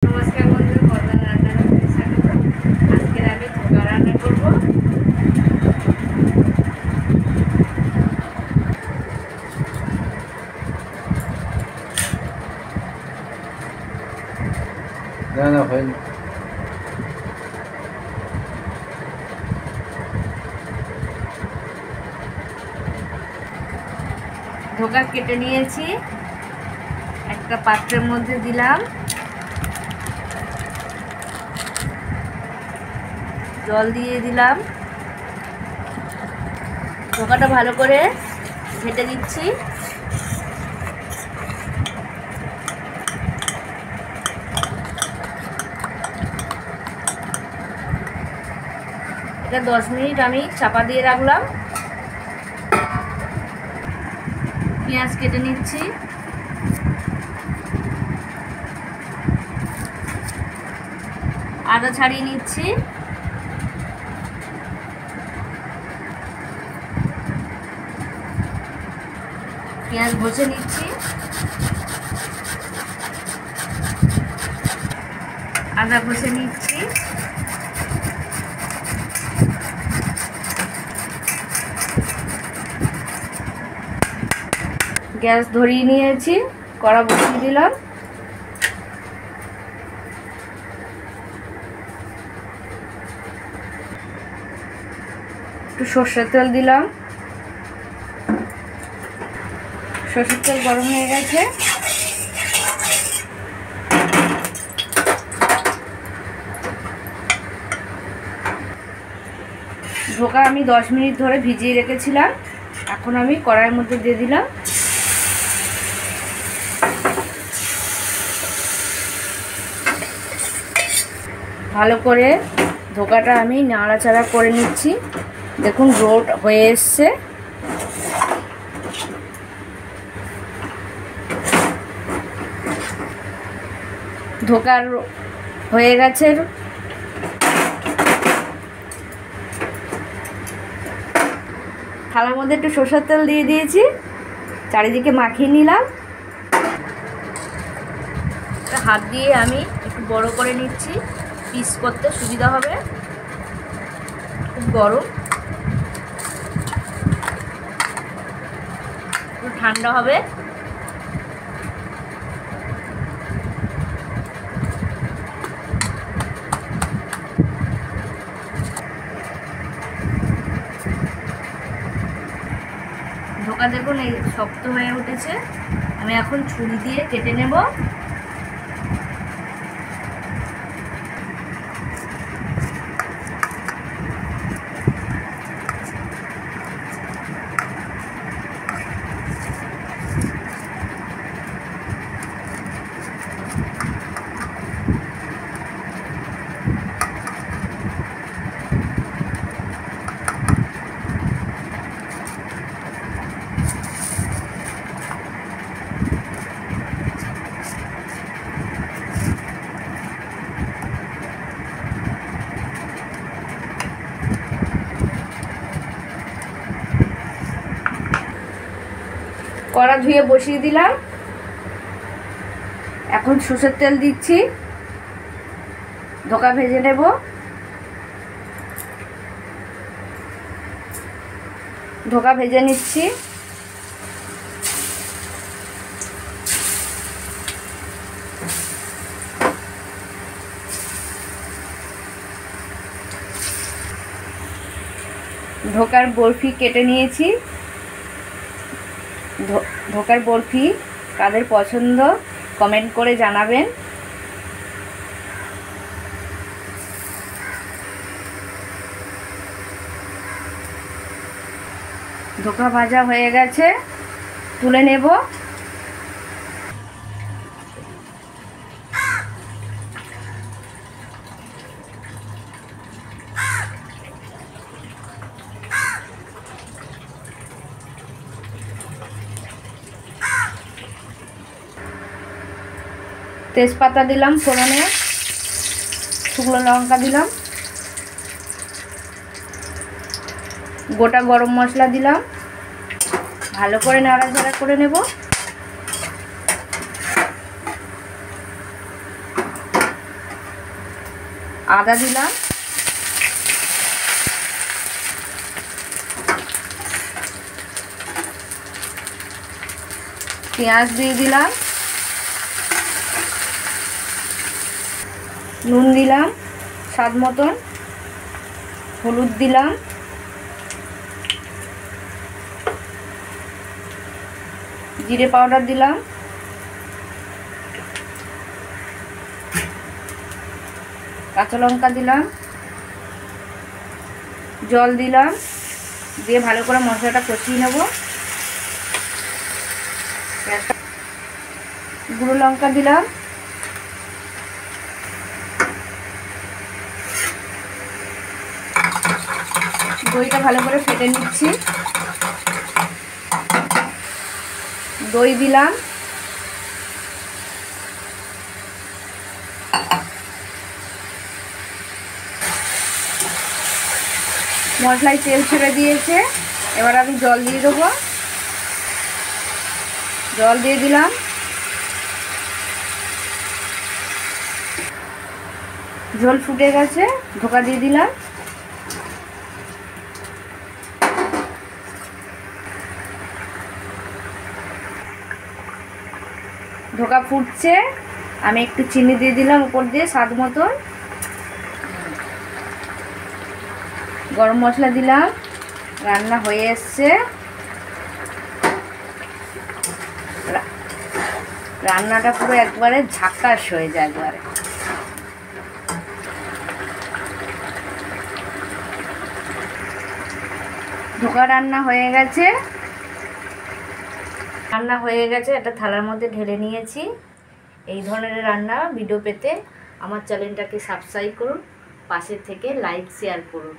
নমস্কার বন্ধু, কল্যাণ রান্নাঘরে স্বাগত। আজকে আমি ধোকা রান্না করব। ধোকা কেটে নিয়েছি, একটা পাত্রের মধ্যে দিলাম, জল দিয়ে দিলাম, ধোকাটা ভালো করে ঘেটে দিচ্ছি। এটা 10 মিনিট আমি চাপা দিয়ে রাখলাম। পেঁয়াজ কেটে নিচ্ছি, আদা ছাড়িয়ে নিচ্ছি, পেঁয়াজ ঘষে নিচ্ছি, আদা ঘষে নিচ্ছি, গ্যাস ধরিয়ে নিয়েছি, কড়া বসিয়ে দিলাম, একটু সর্ষের তেল দিলাম, সর্ষের তেল গরম হয়ে গেছে। ধোকা আমি 10 মিনিট ধরে ভিজিয়ে রেখেছিলাম, এখন আমি কড়াইয়ের মধ্যে দিয়ে দিলাম। ভালো করে ধোকাটা আমি নাড়াচাড়া করে নিচ্ছি। দেখুন রোড হয়ে এসছে। ধোকার হয়ে গেছে। থালার মধ্যে একটু সরষের তেল দিয়ে দিয়েছি, চারিদিকে মাখিয়ে নিলাম। হাত দিয়ে আমি একটু বড় করে নিচ্ছি, পিস করতে সুবিধা হবে। খুব গরম, একটু ঠান্ডা হবে। ধোকা দেখুন এই শক্ত হয়ে উঠেছে। আমি এখন ছুরি দিয়ে কেটে নেব। কড়া ধুয়ে বসিয়ে দিলাম, এখন সরষের তেল দিচ্ছি, ধোকা ভেজে নেব। ধোকা ভেজে নিচ্ছি। ধোকার বরফি কেটে নিয়েছি। ধোকার বরফি কাদের পছন্দ কমেন্ট করে জানাবেন। ধোকা ভাজা হয়ে গেছে, তুলে নেব। তেজপাতা দিলাম ফোড়নে, শুকনো লঙ্কা দিলাম, গোটা গরম মশলা দিলাম, ভালো করে নাড়াচাড়া করে নেব। আদা দিলাম, পেঁয়াজ দিয়ে দিলাম, নুন দিলাম স্বাদ মতন, হলুদ দিলাম, জিরে পাউডার দিলাম, কাঁচা লঙ্কা দিলাম, জল দিলাম, দিয়ে ভালো করে মশলাটা কষিয়ে নেব। গুঁড়ো লঙ্কা দিলাম, দইটা ভালো করে ফেটে নিচ্ছি, দই দিলাম, মশলায় তেল ছেড়ে দিয়েছে, এবার আমি জল দিয়ে দেবো, জল দিয়ে দিলাম, ঝোল ফুটে গেছে, ঢোকা দিয়ে দিলাম, ঢোকা ফুটছে, আমি একটু চিনি দিয়ে দিলাম উপর দিয়ে স্বাদ মতন, গরম মশলা দিলাম, রান্না হয়ে এসছে, রান্নাটা পুরো একবারে ঝাক্কাস হয়ে যায় একবারে। ঢোকা রান্না হয়ে গেছে, রান্না হয়ে গেছে, একটা থালার মধ্যে ঢেলে নিয়েছি। এই ধরনের রান্না ভিডিও পেতে আমার চ্যানেলটাকে সাবস্ক্রাইব করুন, পাশে থেকে লাইক শেয়ার করুন।